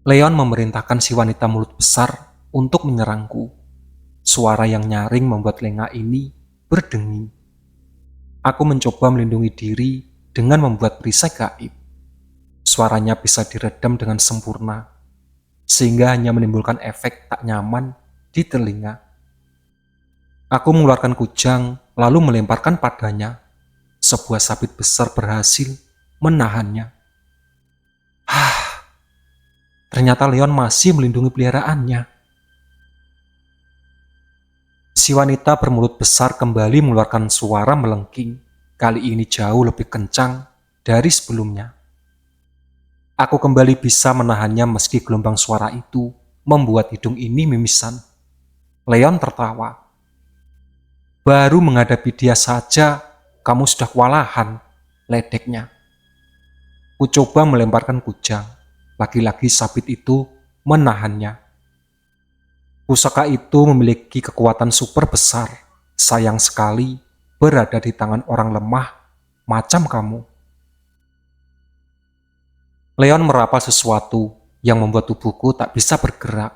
Leon memerintahkan si wanita mulut besar untuk menyerangku. Suara yang nyaring membuat lenga ini berdenging. Aku mencoba melindungi diri dengan membuat perisai gaib. Suaranya bisa diredam dengan sempurna, sehingga hanya menimbulkan efek tak nyaman di telinga. Aku mengeluarkan kujang, lalu melemparkan padanya. Sebuah sabit besar berhasil menahannya. Ternyata Leon masih melindungi peliharaannya. Si wanita bermulut besar kembali mengeluarkan suara melengking. Kali ini jauh lebih kencang dari sebelumnya. Aku kembali bisa menahannya meski gelombang suara itu membuat hidung ini mimisan. Leon tertawa. Baru menghadapi dia saja, kamu sudah kewalahan, ledeknya. Ku coba melemparkan kujang. Lagi-lagi sabit itu menahannya. Pusaka itu memiliki kekuatan super besar. Sayang sekali berada di tangan orang lemah macam kamu. Leon meraba sesuatu yang membuat tubuhku tak bisa bergerak.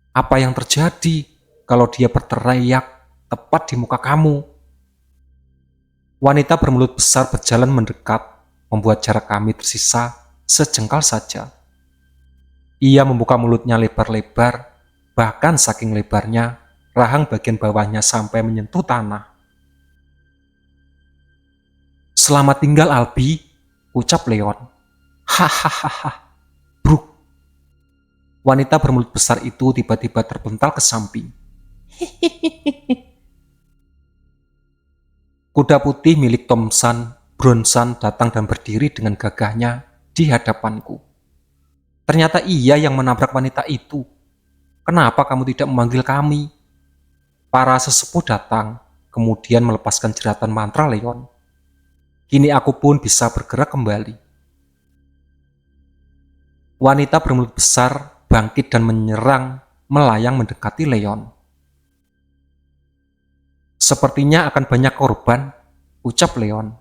Apa yang terjadi kalau dia berteriak tepat di muka kamu? Wanita bermulut besar berjalan mendekat, membuat jarak kami tersisa sejengkal saja. Ia membuka mulutnya lebar-lebar, bahkan saking lebarnya, rahang bagian bawahnya sampai menyentuh tanah. Selamat tinggal Albi, ucap Leon. Hahaha, bruk. Wanita bermulut besar itu tiba-tiba terpental ke samping. Kuda putih milik Thompson, Bronson datang dan berdiri dengan gagahnya di hadapanku. Ternyata ia yang menabrak wanita itu. Kenapa kamu tidak memanggil kami? Para sesepuh datang, kemudian melepaskan jeratan mantra Leon. Kini aku pun bisa bergerak kembali. Wanita bermulut besar bangkit dan menyerang, melayang mendekati Leon. Sepertinya akan banyak korban, ucap Leon.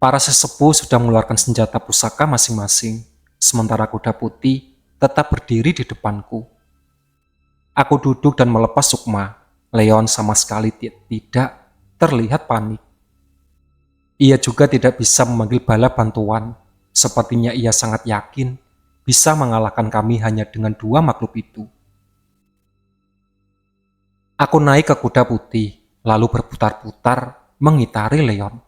Para sesepuh sudah mengeluarkan senjata pusaka masing-masing, sementara kuda putih tetap berdiri di depanku. Aku duduk dan melepas sukma. Leon sama sekali tidak terlihat panik. Ia juga tidak bisa memanggil bala bantuan. Sepertinya ia sangat yakin bisa mengalahkan kami hanya dengan dua makhluk itu. Aku naik ke kuda putih, lalu berputar-putar mengitari Leon.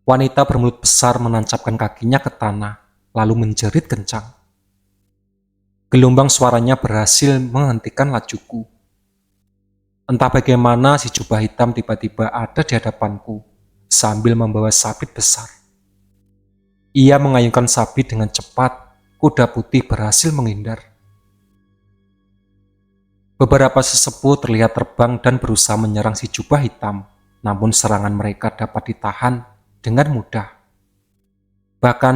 Wanita bermulut besar menancapkan kakinya ke tanah, lalu menjerit kencang. Gelombang suaranya berhasil menghentikan lajuku. Entah bagaimana si jubah hitam tiba-tiba ada di hadapanku, sambil membawa sabit besar. Ia mengayunkan sabit dengan cepat, kuda putih berhasil menghindar. Beberapa sesepuh terlihat terbang dan berusaha menyerang si jubah hitam, namun serangan mereka dapat ditahan dengan mudah. Bahkan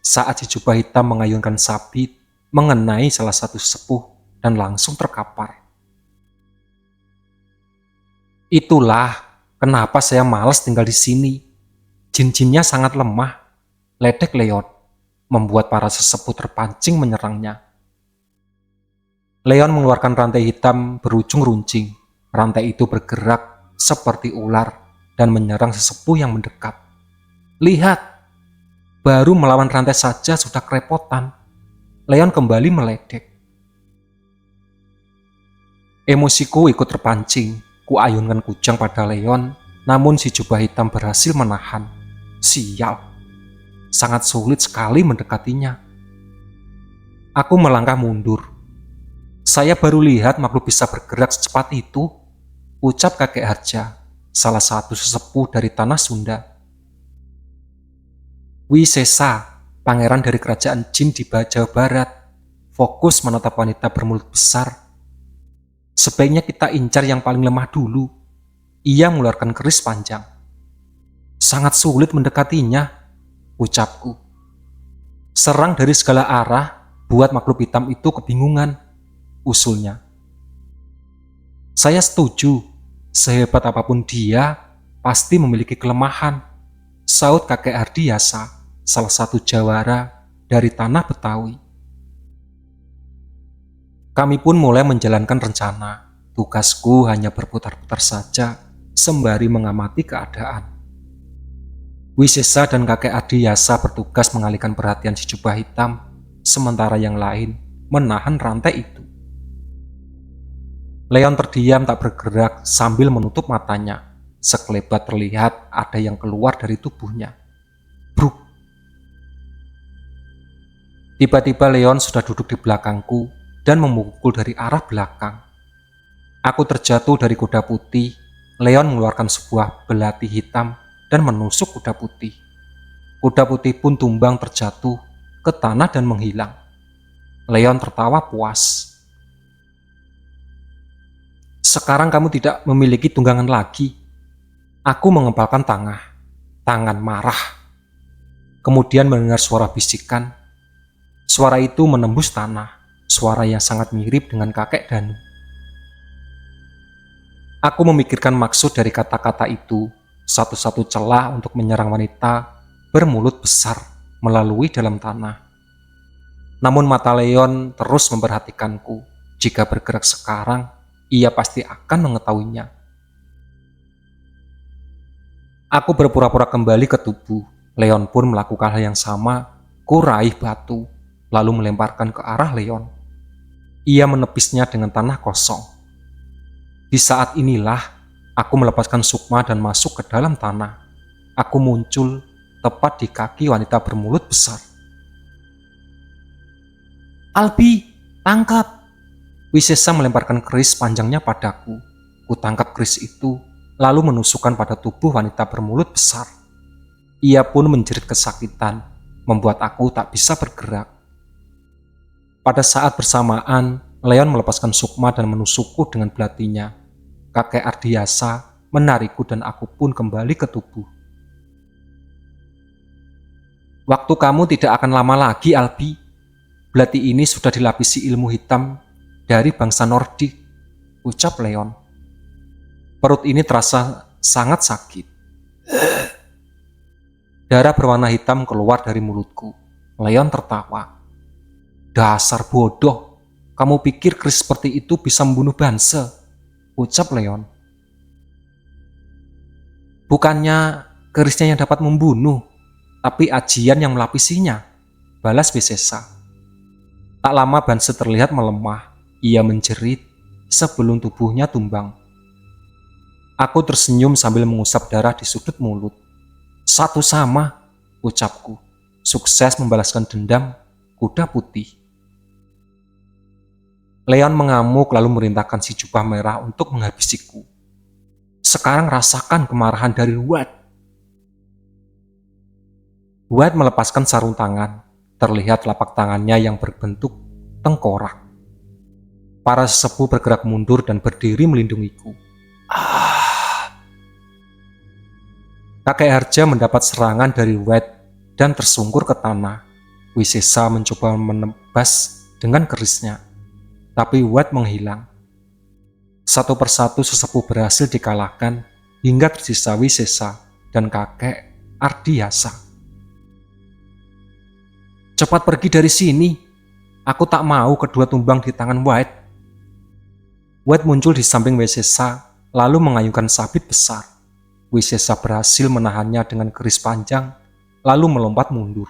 saat si jubah hitam mengayunkan sabit, mengenai salah satu sesepuh dan langsung terkapar. Itulah kenapa saya malas tinggal di sini. Jin-jinnya sangat lemah, ledek Leon, membuat para sesepuh terpancing menyerangnya. Leon mengeluarkan rantai hitam berujung runcing. Rantai itu bergerak seperti ular dan menyerang sesepuh yang mendekat. Lihat, baru melawan rantai saja sudah kerepotan. Leon kembali meledek. Emosiku ikut terpancing. Kuayunkan kujang pada Leon, namun si jubah hitam berhasil menahan. Sial, sangat sulit sekali mendekatinya. Aku melangkah mundur. Saya baru lihat makhluk bisa bergerak secepat itu, ucap kakek Harja, salah satu sesepuh dari tanah Sunda. Wisesa, pangeran dari kerajaan jin di Jawa Barat, fokus menatap wanita bermulut besar. Sebaiknya kita incar yang paling lemah dulu. Ia mengeluarkan keris panjang. Sangat sulit mendekatinya, ucapku. Serang dari segala arah, buat makhluk hitam itu kebingungan, usulnya. Saya setuju, sehebat apapun dia, pasti memiliki kelemahan, saut kakek Ardiasa, salah satu jawara dari tanah Betawi. Kami pun mulai menjalankan rencana. Tugasku hanya berputar-putar saja sembari mengamati keadaan. Wisesa dan kakek Adiyasa bertugas mengalihkan perhatian si jubah hitam, sementara yang lain menahan rantai itu. Leon terdiam tak bergerak sambil menutup matanya. Sekelebat terlihat ada yang keluar dari tubuhnya. Bruk! Tiba-tiba Leon sudah duduk di belakangku dan memukul dari arah belakang. Aku terjatuh dari kuda putih. Leon mengeluarkan sebuah belati hitam dan menusuk kuda putih. Kuda putih pun tumbang terjatuh ke tanah dan menghilang. Leon tertawa puas. Sekarang kamu tidak memiliki tunggangan lagi. Aku mengepalkan tangan marah. Kemudian mendengar suara bisikan. Suara itu menembus tanah. Suara yang sangat mirip dengan kakek Danu. Aku memikirkan maksud dari kata-kata itu. Satu-satu celah untuk menyerang wanita bermulut besar melalui dalam tanah. Namun mata Leon terus memperhatikanku. Jika bergerak sekarang, ia pasti akan mengetahuinya. Aku berpura-pura kembali ke tubuh. Leon pun melakukan hal yang sama. Ku raih batu, lalu melemparkan ke arah Leon. Ia menepisnya dengan tanah kosong. Di saat inilah aku melepaskan sukma dan masuk ke dalam tanah. Aku muncul tepat di kaki wanita bermulut besar. Albi, tangkap! Wisesa melemparkan keris panjangnya padaku. Ku tangkap keris itu, lalu menusukkan pada tubuh wanita bermulut besar. Ia pun menjerit kesakitan, membuat aku tak bisa bergerak. Pada saat bersamaan, Leon melepaskan sukma dan menusukku dengan belatinya. Kakek Adiyasa menarikku dan aku pun kembali ke tubuh. Waktu kamu tidak akan lama lagi, Albi. Belati ini sudah dilapisi ilmu hitam dari bangsa Nordik, ucap Leon. Perut ini terasa sangat sakit. Darah berwarna hitam keluar dari mulutku. Leon tertawa. Dasar bodoh, kamu pikir keris seperti itu bisa membunuh Banse? Ucap Leon. Bukannya kerisnya yang dapat membunuh, tapi ajian yang melapisinya, balas Wisesa. Tak lama Banse terlihat melemah. Ia menjerit sebelum tubuhnya tumbang. Aku tersenyum sambil mengusap darah di sudut mulut. Satu sama, ucapku. Sukses membalaskan dendam kuda putih. Leon mengamuk lalu merintahkan si jubah merah untuk menghabisiku. Sekarang rasakan kemarahan dari White. White melepaskan sarung tangan. Terlihat telapak tangannya yang berbentuk tengkorak. Para sesepuh bergerak mundur dan berdiri melindungiku. Kakek Harja mendapat serangan dari White dan tersungkur ke tanah. Wisesa mencoba menebas dengan kerisnya. Tapi White menghilang. Satu persatu sesepuh berhasil dikalahkan hingga tersisa Wisesa dan kakek Adiyasa. Cepat pergi dari sini. Aku tak mau kedua tumbang di tangan White. White muncul di samping Wisesa lalu mengayunkan sabit besar. Wisesa berhasil menahannya dengan keris panjang lalu melompat mundur.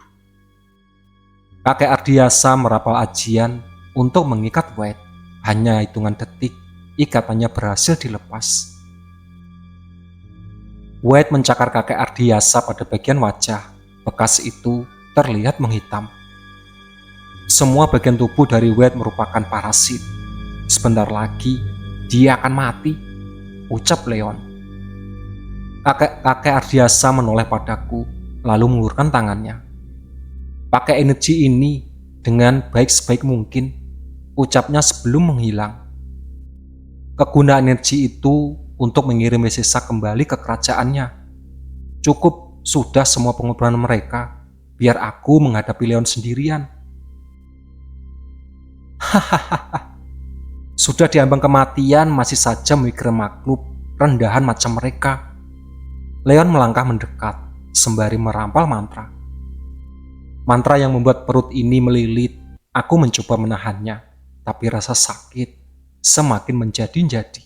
Kakek Adiyasa merapal ajian untuk mengikat White. Hanya hitungan detik, ikatannya berhasil dilepas. White mencakar kakek Adiyasa pada bagian wajah. Bekas itu terlihat menghitam. Semua bagian tubuh dari White merupakan parasit. Sebentar lagi, dia akan mati, ucap Leon. Kakek Adiyasa menoleh padaku, lalu mengulurkan tangannya. Pakai energi ini dengan sebaik mungkin, ucapnya sebelum menghilang. Kegunaan energi itu untuk mengirim Wisesa kembali ke kerajaannya. Cukup sudah semua pengorbanan mereka, biar aku menghadapi Leon sendirian. Hahaha. Sudah diambang kematian masih saja memikir makhluk rendahan macam mereka. Leon melangkah mendekat, sembari merampal mantra. Mantra yang membuat perut ini melilit. Aku mencoba menahannya, tapi rasa sakit semakin menjadi-jadi.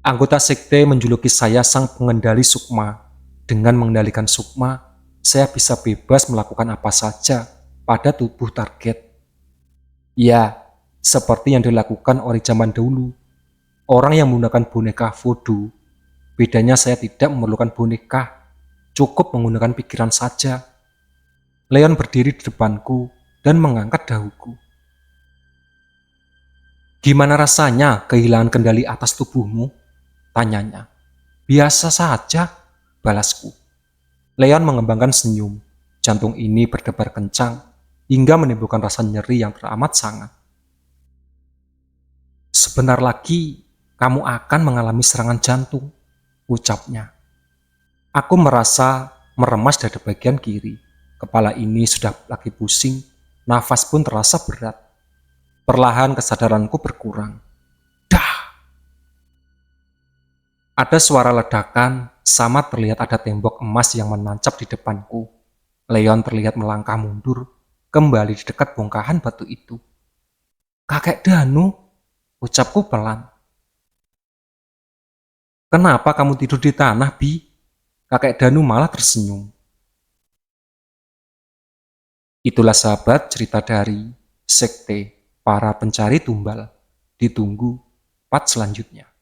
Anggota sekte menjuluki saya sang pengendali sukma. Dengan mengendalikan sukma, saya bisa bebas melakukan apa saja pada tubuh target. Ya, seperti yang dilakukan oleh zaman dahulu. Orang yang menggunakan boneka voodoo, bedanya saya tidak memerlukan boneka, cukup menggunakan pikiran saja. Leon berdiri di depanku dan mengangkat dahuku. Gimana rasanya kehilangan kendali atas tubuhmu? Tanyanya. Biasa saja, balasku. Leon mengembangkan senyum. Jantung ini berdebar kencang hingga menimbulkan rasa nyeri yang teramat sangat. Sebentar lagi, kamu akan mengalami serangan jantung, ucapnya. Aku merasa meremas dada bagian kiri. Kepala ini sudah lagi pusing, nafas pun terasa berat. Perlahan kesadaranku berkurang. Dah! Ada suara ledakan, sama terlihat ada tembok emas yang menancap di depanku. Leon terlihat melangkah mundur, kembali di dekat bongkahan batu itu. Kakek Danu, ucapku pelan. Kenapa kamu tidur di tanah, Bi? Kakek Danu malah tersenyum. Itulah sahabat cerita dari Sekte Para Pencari Tumbal. Ditunggu part selanjutnya.